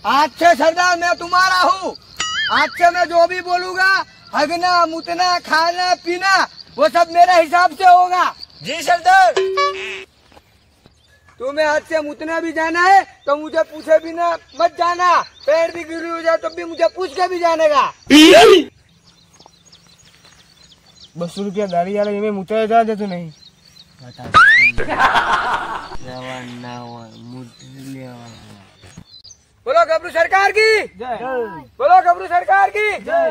आज से सरदार मैं तुम्हारा हूँ। आज से मैं जो भी बोलूँगा, हगना मुतना खाना पीना वो सब मेरे हिसाब से होगा। जी सरदार। तुम्हें आज से मुतना भी जाना है तो मुझे पूछे बिना मत जाना। पैर भी गिरी हो जाए तो भी मुझे पूछ के भी जाने का। 200 रुपया गाड़ी वाला में मुता जा देते नहीं। बोलो गबरू सरकार की जय। बोलो गबरू सरकार की जय।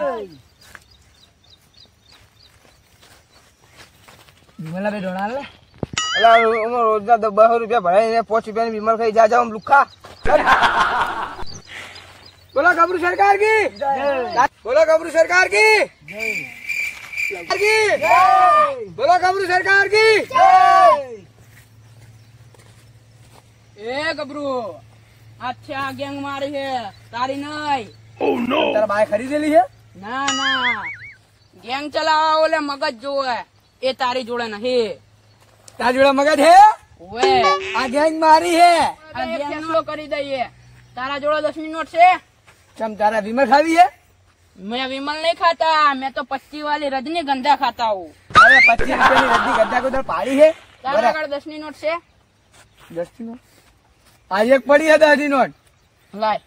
विमला भाई डोना ले अला रोजना 200 रुपया भराई 5 रुपया विमल खाई जा जाओ हम लुखा। बोलो गबरू सरकार की जय। बोलो गबरू सरकार की जय। बोलो गबरू सरकार की जय। ए गबरू अच्छा गैंग मारी है तारी नहीं। ओह नो तेरा भाई खरीदेली है ना ना गैंग चलावा ओले मगज जो है ए तारी जोड़े नहीं। तारी जोड़े मगज है वे आ गैंग मारी है। आ गैंग लो करी दइए तारा जोड़े 10 नोट से। तुम तारा विमल खावी है? मैं विमल नहीं खाता, मैं तो 25 वाली रजनीगंधा खाता हूँ। अरे 25 रुपये की रजनीगंधा को उधर पारी है। तारा अगर 10 नोट से 10 नोट आज एक पड़ी है 10 नोट लाए।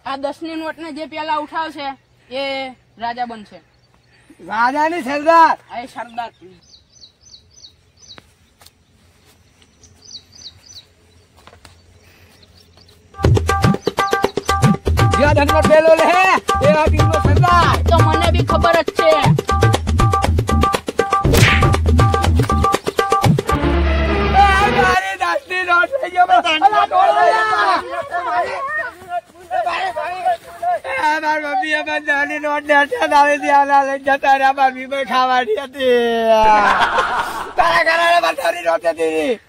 आ 10 नोट ने जे पेला उठाव छे ये राजा बनशे। राजा नहीं सरदार। अरे सरदार जो धनवा पेलो ले है ये आ टीम में सरदार। तो मने भी खबर अच्छे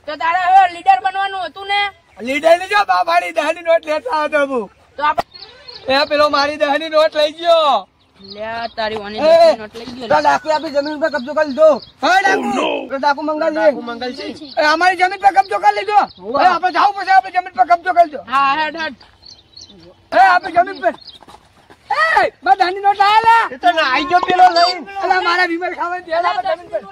તો તારે હવે લીડર બનવાનું હતું ને। લીડર ની જો બાબાની 10 ની નોટ લેતા હતો હું તો આપણે એ પેલો મારી 10 ની નોટ લઈ ગયો। લે તારી ઓની 10 નોટ લઈ ગયો। डाकू आपकी जमीन पर कब्जा कर लीधो। डाकू डाकू मंगल जी हमारी जमीन पर कब्जा कर लीधो। आप जाओ पैसे आपकी जमीन पर कब्जा कर लीधो। हाँ हेड हेड आपकी जमीन पर मैं धनी नोट लाया ला इतना आई जो पेलो नहीं अला हमारा विमल खावे दे ला जमीन पर।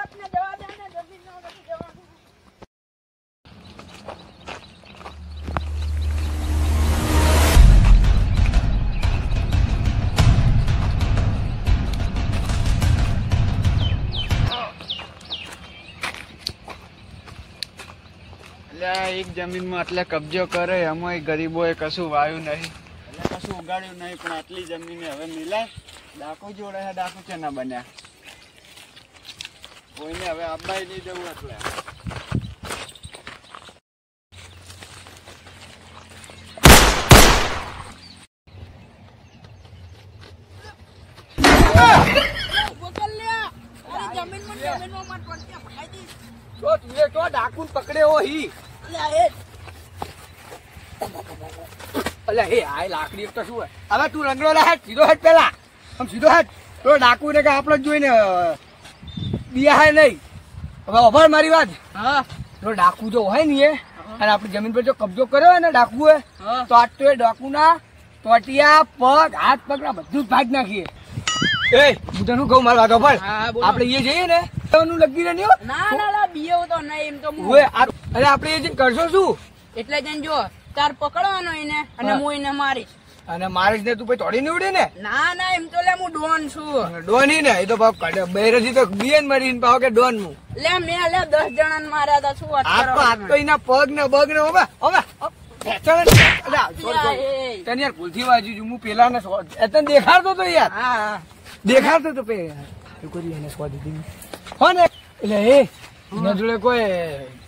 એક જમીન માં આટલા કબજો કરે અમે ગરીબોએ કશું વાયું નહીં કશું ઉગાડ્યું નહીં પણ આટલી જમીન હવે મિલાય ડાકુ જોડે છે ડાકુ છે ના બન્યા કોઈને હવે આબાઈ નહીં જવું એટલે तो तुझे तो डाकू पकड़े हो ही अल्लाह हे आय लाकड़ी तो શું હવે તું રંગડો લે સીધો હેડ પેલા हम સીધો હેડ તો ડાકુ ને કે આપણે જોઈને દિયા હે નહીં હવે ઓભર મારી વાત हाँ તો ડાકુ જો હોય ને અને આપણી જમીન પર જો કબજો કર્યો હોય ને ડાકુએ તો આ તો એ ડાકુના ટોટિયા પગ હાથ પગના બધું જ ભાગ નાખીએ। એ હું તને કહું મારી વાત ઓભર આપણે એ જઈએ ને નું લગી રહે નહીં ના ના ના બીયો તો નહીં એમ તો ઓએ અરે આપણે એ કરશો શું એટલે જન જો તાર પકડવાનો એને અને હું એને મારીશ અને મારીશ ને તું પછી તોડી નીવડે ને ના ના એમ તો લે હું ડોન છું ડોની ને એ તો બાપ કાઢે બહેરેથી તો બીએન મરીને પાવ કે ડોન નું લે મેં લે 10 જણા ને માર્યા હતા શું વાત કરો આ તો એના પગ ને બગ ને હવે તને યાર ભૂલથી વાજી હું પેલા ને તને દેખાડતો તો યાર હા દેખાડતો તો કરી એને સ્વાદ દીધી હો ને એટલે એના જોડે કોઈ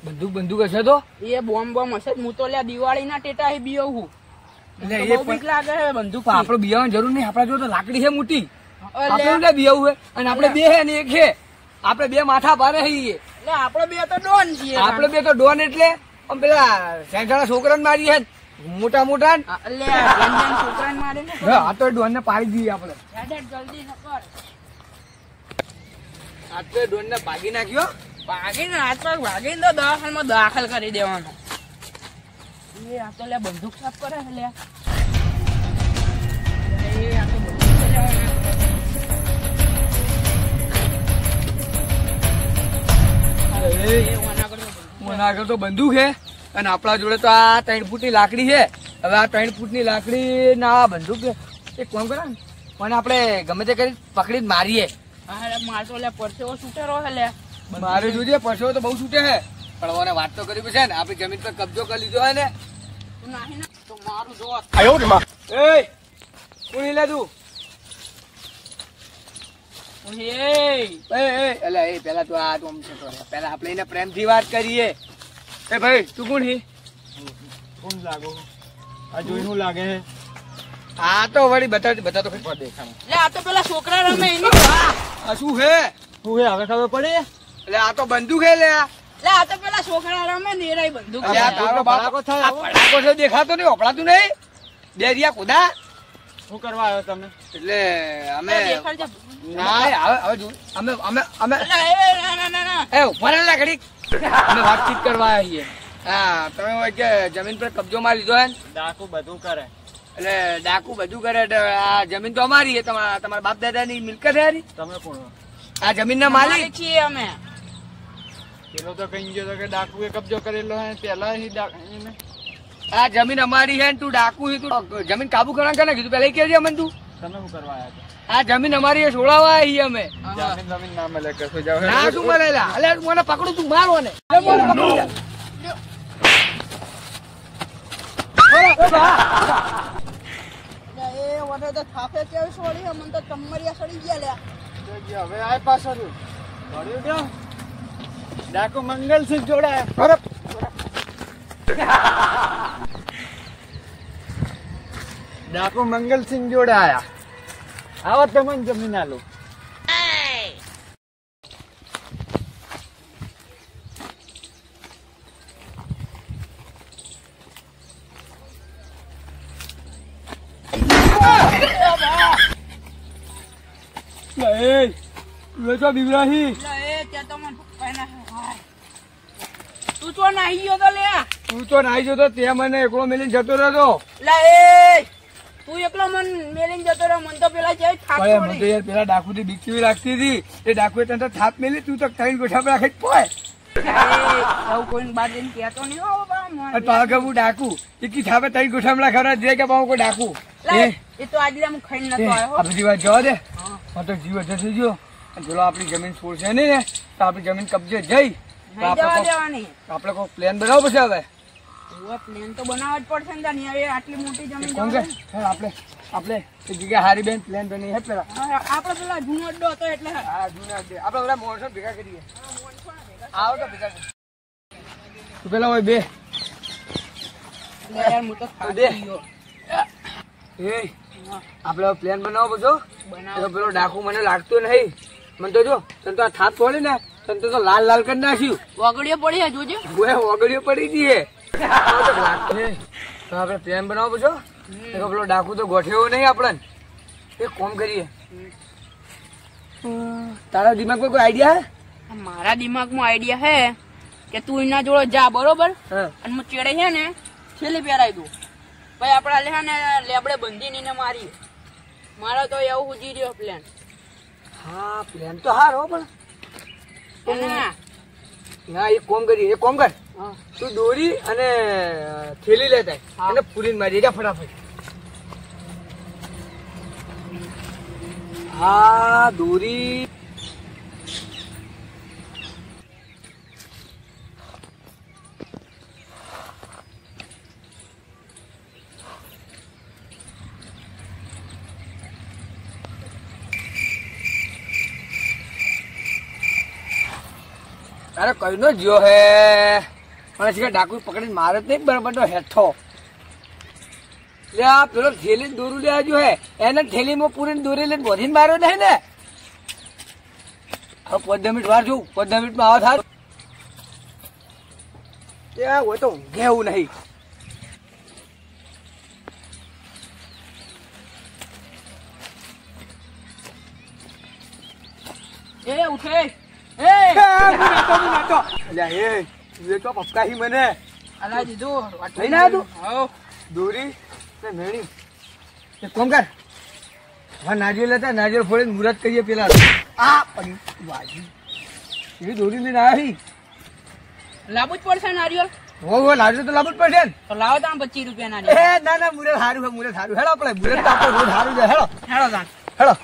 બંદૂક હશે તો એ બોમ્બ હશે હું તો લે દિવાળી ના ટેટા બીયો હું એટલે એ બીક લાગે છે બંદૂક આપડે બિયાવાની જરૂર નહીં આપડા જો તો લાકડી છે મોટી આપણે બિયાવું હે અને આપડે બે હે ને એક છે આપડે બે માથા ભારે હઈએ એટલે આપડે બે તો ડોન છીએ આપડે બે તો ડોન એટલે પેલા સેંકડા છોકરાને મારી હે મોટા મોટા એટલે છોકરાને મારે ને આ તો ડોન ને પાડી દઈએ આપડે જલ્દી ન કર આટલે ડોન ને ભાગી નાખ્યો. ભાગીને હાથ પગ ભાગીને તો દવાખાનામાં દાખલ કરી દેવાનો. એ આ તો લે બંદૂક સાફ કરે છે લે. એ આ તો બંદૂક ચલાવવાના. મને આગળ તો બંદૂક છે અને આપણા જોડે તો આ 3 ફૂટની લાકડી છે. હવે આ 3 ફૂટની લાકડી ના બંદૂક છે. એક કામ કરે ને પણ આપણે ગમે તે કરી પકડીને મારીએ. અરે મારતો લે પરસેવો છૂટેરો છે લે. મારે જોજે પરસેવો તો બહુ છૂટે છે પણ ઓને વાત તો કરવી છે ને. આપણી જમીન પર કબજો કરી લીધો હોય ને તું નાહી ના તો મારું જોવા. એ કોણ લે તું? અલ્યા એ પેલા તો આ તો આમ છે તો પેલા આપણે એને પ્રેમથી વાત કરીએ. એ ભાઈ તું કોણ હી? કોણ લાગો? આ જોઈ શું લાગે છે? આ તો વળી બતા તો ખરી દેખાણું. લે આ તો પેલા છોકરા રમે એની. આ શું હે? શું છે હવે ખબર પડી? એટલે આ તો બંદૂક હે લે. લે આ તો પેલા છોકરા રમે ને એરાય બંદૂક. અલ્યા આ તારો બાળકો થાય. આ પડાકો છે દેખાતો નહીં, ઓપડાતું નહીં. ડેરિયા કુદા. શું કરવા આવ્યો તમે? એટલે અમે દેખાડજે. ના હવે જો અમે અમે અમે લે ના એ ઉપર લે ઘડી અમે વાતચીત કરવા આવ્યા છીએ. હા તમે હોય કે જમીન પર કબજો માં લીધો હે ને? ડાકુ બધું કરે. એટલે ડાકુ બધું કરે એટલે આ જમીન તો અમારી છે. તમારા બાપ દાદા ની મિલકત છે યારી. તમે કોણ? આ જમીન ના માલિક છીએ અમે. પેલો તો કઈ ગયો કે ડાકુએ કબજો કરેલો હે પેલા આ જમીન અમારી છે ને તું ડાકુ છે. તું જમીન કાબુ કરવા કે કીધું પેલા કેજે અમને તું. તમે શું કરવા આવ્યા હતા? આ જમીન અમારી છે, છોડાવવા આવી અમે. જમીન જમીન ના મળે કશું જાવ. ના શું મળેલા? અલે મને પકડું તું મારો ને. એ વડે તો થાપે કેવી છોડી અમને તો ચમરિયા સડી ગયા લે. હવે આ પાછળ ભર્યું ગયો. ડાકુ મંગલસિંહ જોડાય. ડાકુ મંગલસિંહ જોડે આયા. આવો તમને જમીન આલો. બીવરાહી લે એ ત્યાં તો મને પકવાય ના હાય. તું તો નાહી ગયો તો લે. તું તો નાઈ જતો તે મને એકલો મેલીને જતો રહ્યો. લે એ તું એકલો મન મેલીને જતો રહ્યો. મન તો પેલા જાય થાક મને તો પડી. યાર પેલા ડાકુ થી બીક કેવી લાગતી હતી. એ ડાકુએ તને થાપ મેલી. તું તો કઈ ગોઠા પર રાખી પોય. આવું કોઈને બાર જઈને કહેતો નહીં હો બા. અને પાછો હું ડાકુ એકી થાપે તઈ ગોઠામડા ખરા જે કે પાછો કોઈ ડાકુ. લે એ તો આજલે હું ખાઈને નતો આવ્યો. આ બધી વાત જવા દે. હા તો જીવ જશે જો. ચલો આપણી જમીન છોડશે નહીં ને તો આપણી જમીન કબજે જઈ નહીં જવા દેવાની. આપણે કોઈ પ્લાન બનાવો પછી હવે. પ્લેન તો બનાવવા જ પડશે ને તાની. હવે આટલી મોટી જમીન કોણ કે આપણે એક જગ્યાએ હારી બેન પ્લાન બની હે પેલા. આપડે પેલા જૂનો અડ્ડો હતો એટલે હા જૂના આપણે બધા મોણસો ભેગા કરીએ. આવો તો ભેગા કરીએ. તું પેલા હોય બે યાર હું તો થાકી ગયો. એ આપણે પ્લાન બનાવો બધો. બનાવો. પેલો ડાકુ મને લાગતો નહીં. મને તો જો તને તો આ થાપ પડી ને તને તો લાલ લાલ કરી નાખ્યું. વગડીઓ પડી હે જોજે. ઓગળીઓ પડી ગઈ હે. તો આપણે પ્લાન બનાવો બધો. પેલો ડાકુ તો ગોઠવ્યો નહીં આપણને. એક કોમ કરીએ. તારા દિમાગમાં કોઈ આઈડિયા હે? મારા દિમાગમાં આઈડિયા હે કે તું એના જોડે જા બરોબર. હા. અને હું ચેડે છે ને છેલ્લી પહેરાઈ દઉં. ભાઈ આપડા લે ને લેબડે બંધીને એને મારી. મારો તો એવું ઉજી રહ્યો પ્લાન. હા પ્લાન તો હારો પણ ના ના એક કોમ કરીએ. એક કોમ કર હા. તું દોરી અને થેલી લેતા હા. અને પૂરીને મારી જા ફટાફટ. હા દોરી અરે કઈ નો જ્યો હે મને શીખર ડાકુ પકડીને મારે જ નહીં બરાબર તો હેઠો લે આ પેલો થેલી દોરું લે જો હે એને થેલીમાં પૂરીને દોરી લઈને બોધીને માર્યો નહીં ને. હવે 15 મિનિટ વાર જોઉં 15 મિનિટમાં આવો થાય. ત્યાં હોય તો ઊંઘે એવું નહીં. એ ઉઠે હું નાતો. અલ્યા એ તું એ તો પપકાહી મને અલા દીધું લઈને આવ્યો તું? હો દોરી ને મેણી એક કામ કર હા નારિયેલ હતા નારિયેલ ફોડીને મુહૂર્ત કરીએ પેલા આ પડી વાજી એવી દોરી લઈને આવી લાવવું જ પડશે નારિયેલ હો લાવજો તો લાવવું જ પડશે ને તો લાવો તામ 25 રૂપિયા નારિયેલ એ ના ના મુહૂર્ત સારું છે મુહૂર્ત સારું હેડો આપણે મુહૂર્ત તો આપણે રોજ સારું છે હેડો હેડો તાન હેડો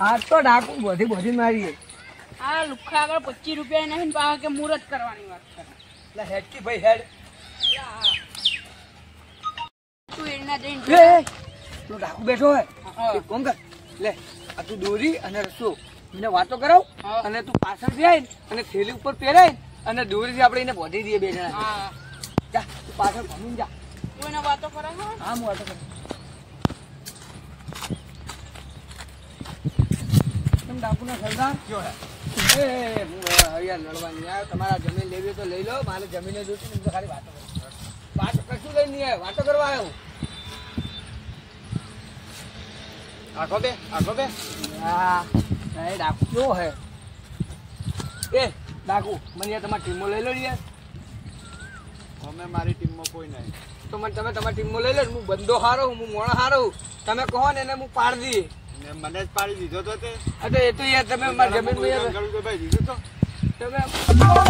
આ તો ડાકુ બધી મારીએ આ લુખ્ખા આગળ 25 રૂપિયા નહીં પાછા કે મુહૂર્ત કરવાની વાત કરે એટલે હેડકી ભાઈ હેડ તું એના જઈને એ પેલો ડાકુ બેઠો હોય હા. એક કામ કર લે આ તું દોરી અને રસ્સો મને વાતો કરાવ હા. અને તું પાછળ જાય અને થેલી ઉપર પહેરાય અને દોરીથી આપણે એને બોધી દઈએ બે જણા હા જા તું પાછળ ભમીને જા તું એને વાતો કરે છે હા હું વાતો કરું તમે ડાકુના સરદાર એ હું અહીંયા લડવાની યાર તમારા જમીન લેવી હોય તો લઈ લો મારે જમીને જોઈતી ને તો ખાલી વાતો કરો વાતો કશું લઈ નહીં આવ્યો વાતો કરવા આવ્યો આગો બે હા એ ડાકુ કેવો હે એ ડાકુ મને યાર તમારી ટીમમાં લઈ લો ને યાર અમે મારી ટીમમાં કોઈ નહીં તો મને તમે તમારી ટીમમાં લઈ લો ને હું બંદો હારો હું મોણો હારો તમે કહો ને એને હું પાડી દઈએ ને મને જ પાડી દીધો તો તે અરે એ તો યાર તમે મારી જમીનમાં યાર ગળું તો ભાઈ દીધું તો તમે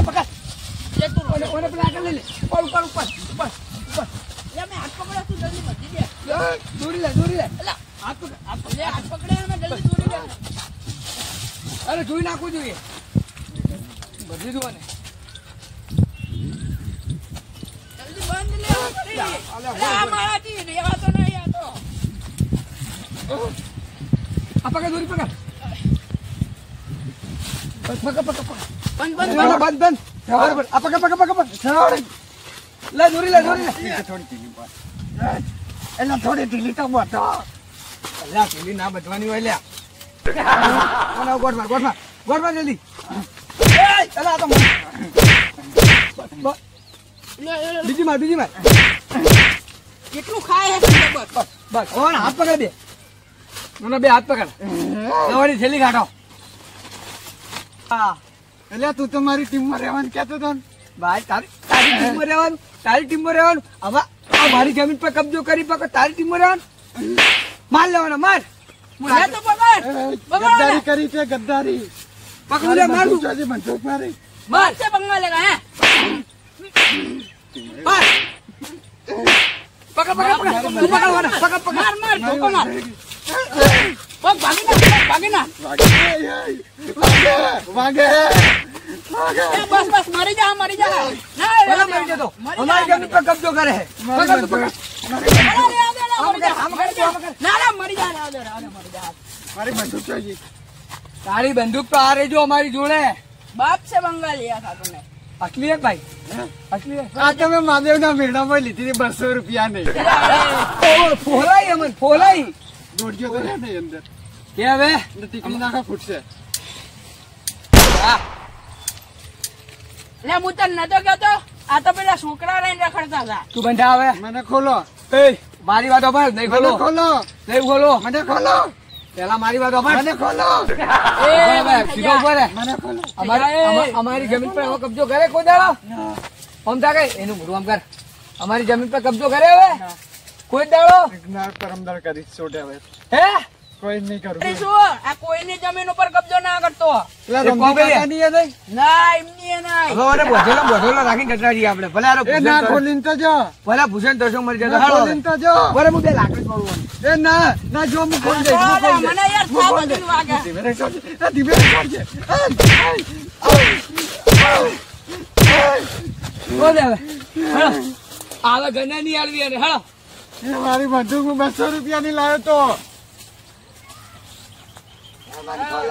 પકડ લે તું ઓને ઓને પેલા આગળ લઈ લે ઉપર ઉપર લે મેં હાથ પકડ્યો તું જલ્દી વધી દે દોરી લે અલા હાથ પકડ લે હાથ પકડે મેં જલ્દી દોરી દે અરે જોઈ નાખવું જોઈએ બધી દો ને જલ્દી બંધ લે કરી આ મારાથી રેવા તો નહીં આ તો આ પકડ દોરી પકડ બસ પકડ બંધ બંધ બરાબર આ પકડ લે દોરી લે એલા થોડી ઢીલી તો બતો અલ્યા ઢીલી ના બચવાની હોય લ્યા કોના ગોઠમાં જલ્દી એલા આ તો બીજી માર કેટલું ખાય છે બસ બસ ઓન હાથ પકડ દે મને બે હાથ પકડ દવાની થેલી કાઢો હા એટલે તું તો મારી ટીમમાં રહેવાનું કહેતો હતો ને ભાઈ તારી ટીમમાં રહેવાનું હવે આ મારી જમીન પર કબજો કરી પકડ તારી ટીમમાં રહેવાનું માર લેવાનો માર લે તો પકડ ગદ્દારી કરી છે ગદ્દારી પકડ લે માર તું. બંદૂક મારી માર से पंगा लेगा है માર પકડ તું પકડવાના પકડ मार मार धोखा मार पग भागी ना વાગે ए, बस बस मरी जा ना પેલા મરી જતો અમારી જમીન પર કબજો કરે છે પકડ તું પકડ ना मरी जा मरी जा મારી બંદૂક જોઈએ તારી બંદૂક તો આ રેજો અમારી જોડે बाप से पंगा लिया था तूने અસલી એક ભાઈ અસલી એક આ તમે મહાદેવના મેળામાં લીધી હતી 200 રૂપિયા નહીં ઓ ફોલાઈ અમન ફોલાઈ દોડજો તો નહીં અંદર કે હવે ટીકડી નાખા ફૂટશે હા ले मुतन न तो क्या तो आ तो पेला छोकरा रहीने रखड़ता था તું બંધા આવે મને ખોલો એ મારી વાતો પર નહીં મને ખોલો ખોલો નહીં ખોલો મને ખોલો પેલા મારી વાતો પર મને ખોલો સીધો ઉપર હે. મને ખોલો અમારી જમીન પર એવો કબજો કરે કોઈ દાડો આમ તા કઈ એનું મોઢું આમ કર અમારી જમીન પર કબજો કરે હવે કોઈ દાડો ના પરમદાર કરી છોડે હવે હે કોઈ નહીં કરું अरे शो आ कोई ने जमीन ऊपर कब्जो ना करतो પેલા એ રમવા કોબે કાકા નહીં નહીં ना इमनी है ना હવે બોધેલો રાખીને કચરાજી આપણે ભલે આરો એ ના ખોલીને તો જો ભલે ભૂષણ દર્શન મરી જતો ના હાલો ખોલીને તો જો બરે હું બે લાકડી છોડવાનું એ ના ના જો હું ખોલી દઈશ હું ખોલી દઈશ. મને यार હું था ખોલી बदल वागा ધીમે રહી છોડજે. એ ધીમે રહી છોડજે. બોલ હવે હાલો આવા ગના ની આલવી અને હાલો એ મારી બંદૂક હું 200 રૂપિયાની લાવ્યો તો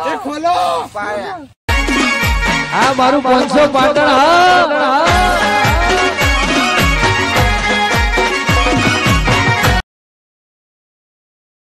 એ ખોલો આ મારું 500 પાટણ હા